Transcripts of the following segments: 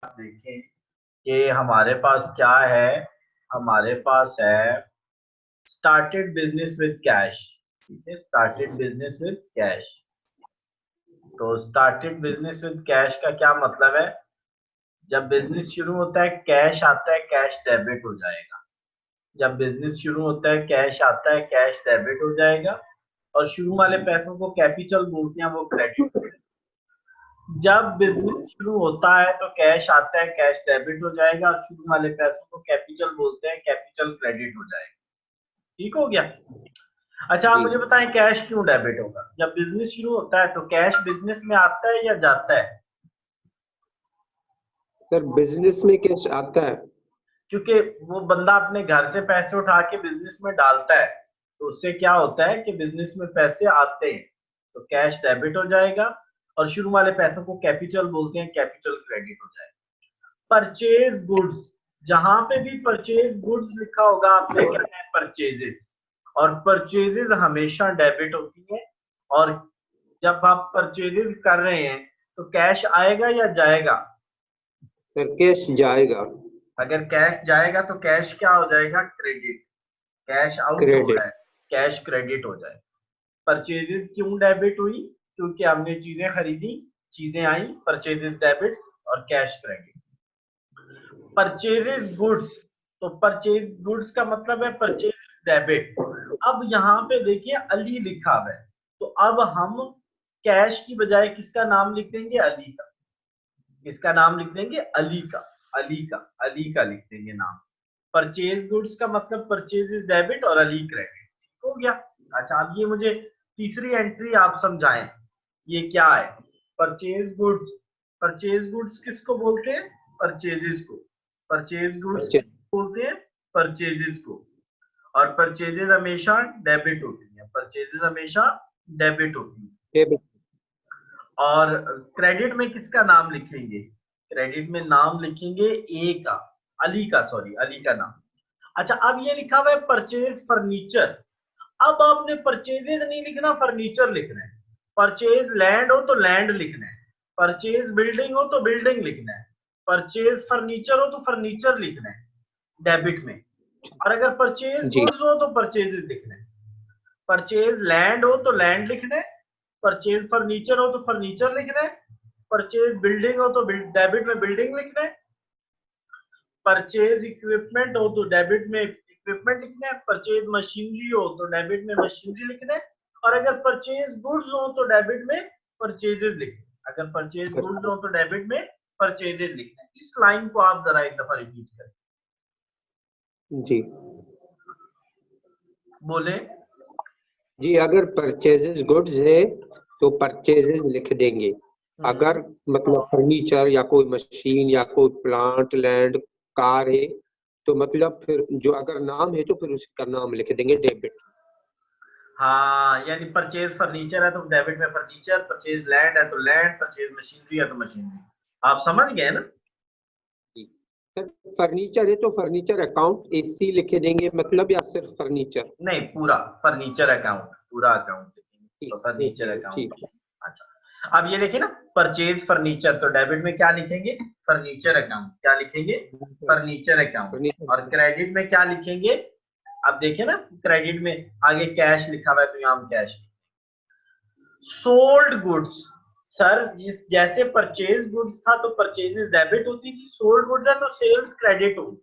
आप देखें कि हमारे पास क्या है, हमारे पास है स्टार्टेड बिजनेस विद कैश। ठीक है, स्टार्टेड बिजनेस विद कैश। तो स्टार्टेड बिजनेस विद कैश का क्या मतलब है? जब बिजनेस शुरू होता है कैश आता है, कैश डेबिट हो जाएगा। जब बिजनेस शुरू होता है कैश आता है, कैश डेबिट हो जाएगा। और शुरू वाले पैसों को कैपिटल बोलते हैं, वो क्रेडिट। जब बिजनेस शुरू होता है तो कैश आता है, कैश डेबिट हो जाएगा। और शुरू वाले पैसों को कैपिटल बोलते हैं, कैपिटल क्रेडिट हो जाएगा। ठीक हो गया? अच्छा, आप जी मुझे बताएं कैश क्यों डेबिट होगा? जब बिजनेस शुरू होता है तो कैश बिजनेस में आता है या जाता है? सर, बिजनेस में कैश आता है। क्योंकि वो बंदा अपने घर से पैसे उठा के बिजनेस में डालता है, तो उससे क्या होता है कि बिजनेस में पैसे आते हैं, तो कैश डेबिट हो जाएगा। और शुरू वाले पैसों को कैपिटल बोलते हैं, कैपिटल क्रेडिट हो जाएगा। परचेज गुड्स, जहां पे भी परचेज गुड्स लिखा होगा आपने क्या है? परचेजेस। और परचेजेस हमेशा डेबिट होती है। और जब आप परचेजेस कर रहे हैं तो कैश आएगा या जाएगा? सर, कैश जाएगा। अगर कैश जाएगा तो कैश क्या हो जाएगा? क्रेडिट। कैश आउट हो क्रेडिट। रहा है, कैश क्रेडिट हो जाए। परचेजेस क्यों डेबिट हुई? क्योंकि हमने चीजें खरीदी, चीजें आई, परचेजेस डेबिट्स और कैश क्रेडिट। परचेजेस गुड्स, तो परचेज गुड्स का मतलब है परचेज डेबिट। अब यहाँ पे देखिए अली लिखा हुआ है, तो अब हम कैश की बजाय किसका नाम लिख देंगे? अली का। किसका नाम लिख देंगे? अली का। अली का, अली का लिख देंगे नाम। परचेज गुड्स का मतलब परचेज इज डेबिट और अली क्रेडिट। ठीक हो गया? अच्छा, अब ये मुझे तीसरी एंट्री आप समझाएं, ये क्या है? Purchase goods. परचेज गुड्स किसको बोलते हैं? परचेजेस को। Purchase goods purchase. किसको बोलते हैं? परचेजेस को। और परचेजेस हमेशा डेबिट होती है, परचेजेस हमेशा डेबिट होती है। डेबिट। और क्रेडिट में किसका नाम लिखेंगे? क्रेडिट में नाम लिखेंगे ए का, अली का, सॉरी अली का नाम। अच्छा, अब ये लिखा हुआ है परचेज फर्नीचर। अब आपने परचेजेज नहीं लिखना, फर्नीचर लिखना है। परचेज लैंड हो तो लैंड लिखना है। परचेज बिल्डिंग हो तो बिल्डिंग लिखना है। परचेज फर्नीचर हो तो फर्नीचर लिखना है डेबिट में। और अगर परचेज जी। गुड्स हो तो परचेजेस लिखना है। परचेज लैंड हो तो लैंड लिखना है। परचेज फर्नीचर हो तो फर्नीचर लिखना है। परचेज बिल्डिंग हो तो डेबिट में बिल्डिंग लिखना है। परचेज इक्विपमेंट हो तो डेबिट में इक्विपमेंट लिखना है। परचेज मशीनरी हो तो डेबिट में मशीनरी लिखना है। और अगर परचेज गुड्स हो तो डेबिट में परचेजेस लिखना है। अगर परचेज गुड्स हो तो डेबिट में परचेजेस लिखना है। इस लाइन को आप जरा एक दफा रिपीट करें। जी। बोले। जी, अगर परचेजेस गुड्स है तो परचेजेस लिख देंगे। अगर मतलब फर्नीचर या कोई मशीन या कोई प्लांट, लैंड, कार है तो मतलब फिर जो अगर नाम है तो फिर उसका नाम लिख देंगे डेबिट। हाँ, यानी परचेज फर्नीचर है तो डेबिट में फर्नीचर, परचेज लैंड है तो लैंड, परचेज मशीनरी है तो मशीनरी। आप समझ गए ना? जी। सर, फर्नीचर है तो फर्नीचर अकाउंट एसी लिखे देंगे मतलब, या सिर्फ फर्नीचर? नहीं, पूरा फर्नीचर अकाउंट, पूरा अकाउंट लिखेंगे ठीक। तो फर्नीचर ओके, अकाउंट। ठीक। अच्छा, अब ये देखिए ना, परचेज फर्नीचर तो डेबिट में क्या लिखेंगे? Furniture account. क्या लिखेंगे? Furniture account. और फर्नीचर। क्रेडिट में क्या लिखेंगे? अब देखिए ना, क्रेडिट में आगे कैश लिखा हुआ है तो यहाँ हम कैश। सोल्ड गुड्स, सर जिस जैसे परचेज गुड्स था तो परचेजेस डेबिट होती थी, सोल्ड गुड्स है तो सेल्स क्रेडिट होगी।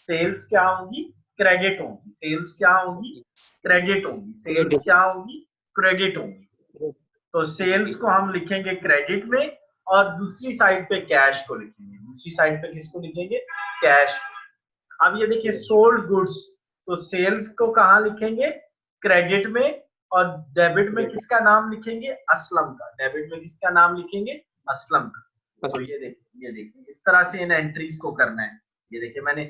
सेल्स क्या होगी? क्रेडिट होगी। सेल्स क्या होगी? क्रेडिट होगी। Sales credit. क्या होगी? क्रेडिट होगी। तो सेल्स को हम लिखेंगे क्रेडिट में, और दूसरी साइड पे कैश को लिखेंगे। दूसरी साइड पे किसको लिखेंगे? कैश को। अब ये देखिए सोल्ड गुड्स, तो सेल्स को कहाँ लिखेंगे? क्रेडिट में। और डेबिट में क्रेडिट। किसका नाम लिखेंगे? असलम का। डेबिट में किसका नाम लिखेंगे? असलम का। तो ये देखिए इस तरह से इन एंट्रीज को करना है। ये देखिए मैंने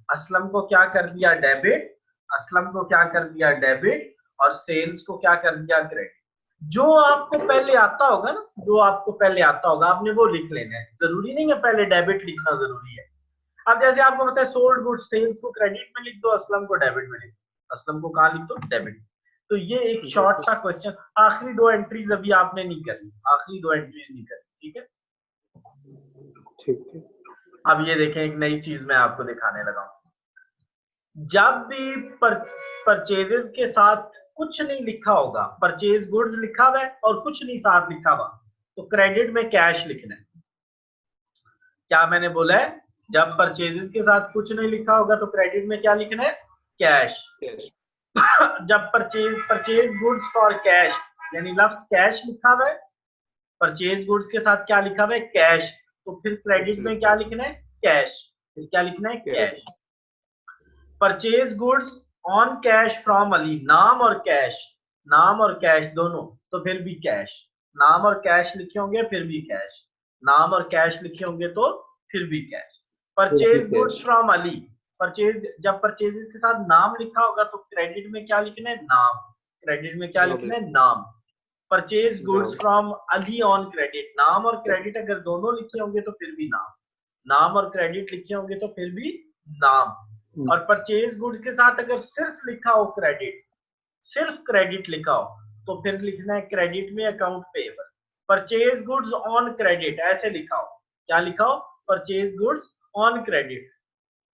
असलम को क्या कर दिया? डेबिट। असलम को क्या कर दिया? डेबिट। और सेल्स को क्या कर दिया? क्रेडिट। जो आपको पहले आता होगा ना, जो आपको पहले आता होगा आपने वो लिख लेना है। जरूरी नहीं है पहले डेबिट लिखना जरूरी है। अब जैसे आपको पता है सोल्ड गुड्स, सेल्स को क्रेडिट में लिख दो, असलम को डेबिट में लिख दो। असलम को कहाँ लिख दो? डेबिट। तो ये एक शॉर्ट सा क्वेश्चन। आखिरी दो एंट्रीज अभी आपने नहीं करी, आखिरी दो एंट्रीज नहीं करी। ठीक है? ठीक है। अब ये देखें, एक नई चीज मैं आपको दिखाने लगा हूं। जब भी परचेजेस के साथ कुछ नहीं लिखा होगा, परचेज गुड्स लिखा हुआ है और कुछ नहीं साथ लिखा हुआ, तो क्रेडिट में कैश लिखना है। क्या मैंने बोला है? जब परचेजेस के साथ कुछ नहीं लिखा होगा तो क्रेडिट में क्या लिखना है? कैश। जब परचेज गुड्स फॉर कैश, यानी लफ्ज कैश लिखा हुआ है, परचेज गुड्स के साथ क्या लिखा हुआ है? कैश, तो फिर क्रेडिट में क्या लिखना है? कैश। फिर क्या लिखना है? Cash. Purchase goods on cash from Ali, नाम और कैश, नाम और कैश दोनों, तो फिर भी कैश। नाम और कैश लिखे होंगे फिर भी कैश, नाम और कैश लिखे होंगे तो फिर भी cash. Purchase goods from Ali, purchase, जब परचेजेस के साथ नाम लिखा होगा तो क्रेडिट में क्या लिखना है? नाम। क्रेडिट में क्या लिखना है? नाम। Purchase goods from Ali on credit, नाम और क्रेडिट अगर दोनों लिखे होंगे तो फिर भी नाम, नाम और क्रेडिट लिखे होंगे तो फिर भी नाम। और परचेज गुड्स के साथ अगर सिर्फ लिखा हो क्रेडिट, सिर्फ क्रेडिट लिखा हो, तो फिर लिखना है क्रेडिट में account payable. Purchase goods on credit ऐसे लिखा हो, क्या लिखा हो? Purchase goods on credit.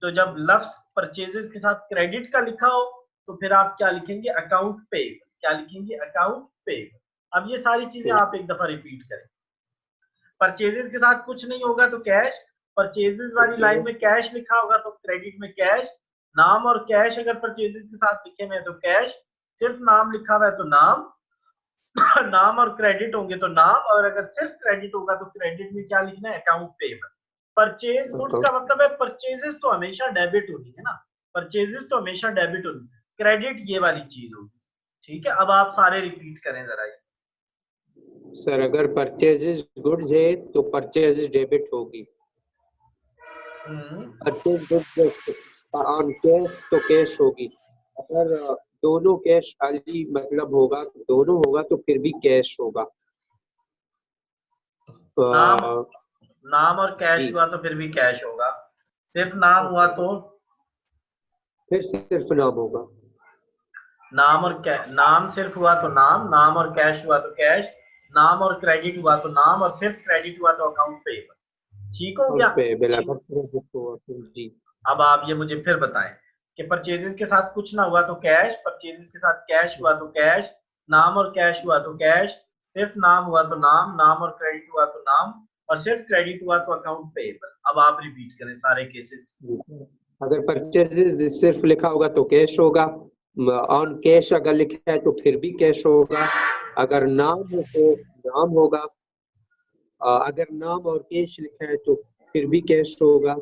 तो जब लफ्ज परचेजेस के साथ क्रेडिट का लिखा हो तो फिर आप क्या लिखेंगे? Account payable. क्या लिखेंगे? Account payable. अब ये सारी चीजें आप एक दफा रिपीट करें। परचेजेस के साथ कुछ नहीं होगा तो कैश, परचेजेस वाली लाइन में कैश लिखा होगा तो क्रेडिट में कैश, नाम और कैश अगर परचेजेस के साथ लिखे हुए हैं तो कैश, सिर्फ नाम लिखा हुआ है तो नाम, नाम और क्रेडिट होंगे तो नाम, और अगर सिर्फ क्रेडिट होगा तो क्रेडिट में क्या लिखना है? Account payable. परचेज गुड्स का मतलब है परचेजेस तो हमेशा डेबिट होनी है ना, परचेजेस तो हमेशा डेबिट होनी, क्रेडिट ये वाली चीज होगी। ठीक है, अब आप सारे रिपीट करें जरा। सर अगर परचेजेस गुड्स है तो परचेजेस डेबिट होगी, परचेज गुड्स ऑन कैश तो कैश होगी, अगर दोनों कैश खाली मतलब होगा, दोनों होगा तो फिर भी कैश होगा। नाम और कैश हुआ तो फिर भी कैश होगा, सिर्फ नाम हुआ तो फिर सिर्फ नाम होगा। नाम सिर्फ हुआ तो नाम, नाम और कैश हुआ तो कैश, नाम और क्रेडिट हुआ तो नाम, और सिर्फ क्रेडिट हुआ तो अकाउंट पेएबल। ठीक हो गया? जी। अब आप ये मुझे फिर बताएं कि परचेजेस के साथ कुछ ना हुआ तो कैश, परचेजेस के साथ कैश हुआ तो कैश, नाम और कैश हुआ तो कैश, सिर्फ नाम हुआ तो नाम, नाम और क्रेडिट हुआ तो नाम, और सिर्फ क्रेडिट हुआ तो अकाउंट पेएबल। अब आप रिपीट करें सारे केसेस। अगर परचेजेस सिर्फ लिखा होगा तो कैश होगा, ऑन कैश अगर लिखा है तो फिर भी कैश होगा, अगर नाम हो तो नाम होगा, अगर नाम और कैश लिखा है तो फिर भी कैश होगा,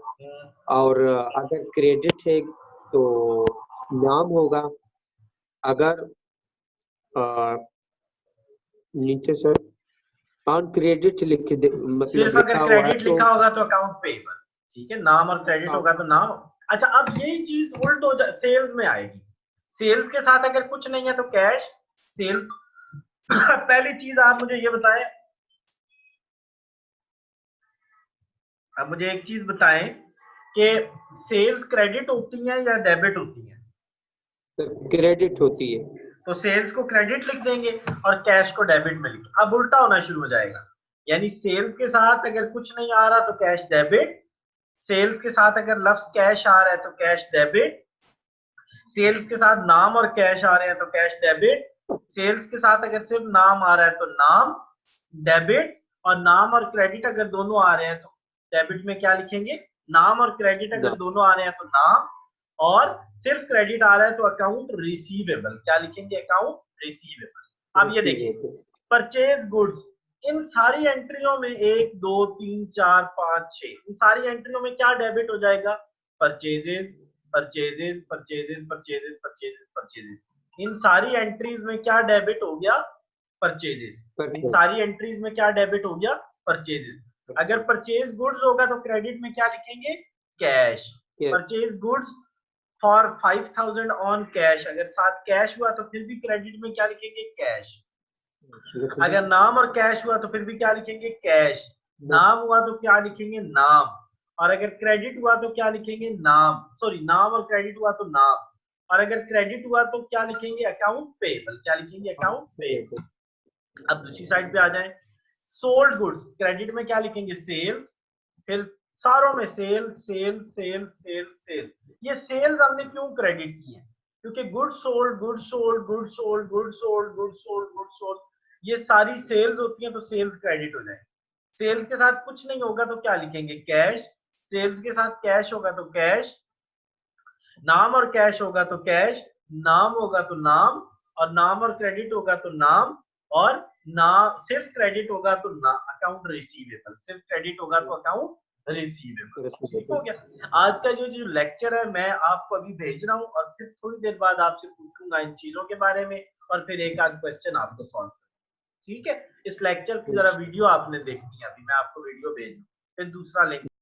और अगर क्रेडिट है तो नाम होगा, अगर नीचे सर ऑन क्रेडिट लिख दे, मतलब सिर्फ अगर क्रेडिट लिखा होगा तो अकाउंट पेएबल। ठीक है, नाम और क्रेडिट होगा तो नाम। अच्छा, अब यही चीज उल्ट हो जाए, सेल्स में आएगी। सेल्स के साथ अगर कुछ नहीं है तो कैश, सेल्स पहली चीज आप मुझे ये बताएं, अब मुझे एक चीज बताएं कि सेल्स क्रेडिट होती है या डेबिट होती है? क्रेडिट होती है। तो सेल्स को क्रेडिट लिख देंगे और कैश को डेबिट में लिख। अब उल्टा होना शुरू हो जाएगा, यानी सेल्स के साथ अगर कुछ नहीं आ रहा तो कैश डेबिट, सेल्स के साथ अगर लफ्ज कैश आ रहा है तो कैश डेबिट, सेल्स के साथ नाम और कैश आ रहे हैं तो कैश डेबिट, सेल्स के साथ अगर सिर्फ नाम आ रहा है तो नाम डेबिट, और नाम और क्रेडिट अगर दोनों आ रहे हैं तो डेबिट में क्या लिखेंगे? नाम और क्रेडिट अगर दोनों आ रहे हैं तो नाम, और सिर्फ क्रेडिट आ रहा है तो अकाउंट रिसीवेबल। क्या लिखेंगे? Account receivable. अब ये देखिए, परचेज गुड्स, इन सारी एंट्रियों में 1 2 3 4 5 6, इन सारी एंट्रियों में क्या डेबिट हो जाएगा? Purchases, purchases, purchases, purchases, purchases, purchases. इन सारी एंट्रीज में क्या डेबिट हो गया? परचेजेस। इन सारी एंट्रीज में क्या डेबिट हो गया? परचेजेस। अगर परचेज गुड्स होगा तो क्रेडिट में क्या लिखेंगे? Cash. Purchase goods for 5000 on cash, अगर साथ कैश हुआ तो फिर भी क्रेडिट में क्या लिखेंगे? कैश। अगर नाम और कैश हुआ तो फिर भी क्या लिखेंगे? कैश। नाम हुआ तो क्या लिखेंगे? नाम। और अगर क्रेडिट हुआ तो क्या लिखेंगे? नाम, सॉरी, नाम और क्रेडिट हुआ तो नाम, और अगर क्रेडिट हुआ तो क्या लिखेंगे? Account payable. क्या लिखेंगे? Account payable. अब दूसरी साइड पे आ जाए, सोल्ड गुड्स, क्रेडिट में क्या लिखेंगे? सेल्स, फिर सारों में sale sale sale sale sale. ये सेल्स हमने क्यों क्रेडिट की है? क्योंकि goods sold goods sold goods sold goods sold goods sold goods sold, ये सारी सेल्स होती हैं, तो सेल्स क्रेडिट हो जाए। सेल्स के साथ कुछ नहीं होगा तो क्या लिखेंगे? कैश। सेल्स के साथ कैश होगा तो कैश, नाम और कैश होगा तो कैश, नाम होगा तो नाम, और नाम और क्रेडिट होगा तो नाम, और नाम सिर्फ क्रेडिट होगा तो ना अकाउंट रिसीवेबल, सिर्फ क्रेडिट होगा तो अकाउंट रिसीवेबल। ठीक हो गया। आज का जो लेक्चर है मैं आपको अभी भेज रहा हूँ, और फिर थोड़ी देर बाद आपसे पूछूंगा इन चीजों के बारे में, और फिर एक आध क्वेश्चन आपको सॉल्व। ठीक है, इस लेक्चर की जरा वीडियो आपने देखनी है, अभी मैं आपको वीडियो भेज दूँ, फिर दूसरा लेक्चर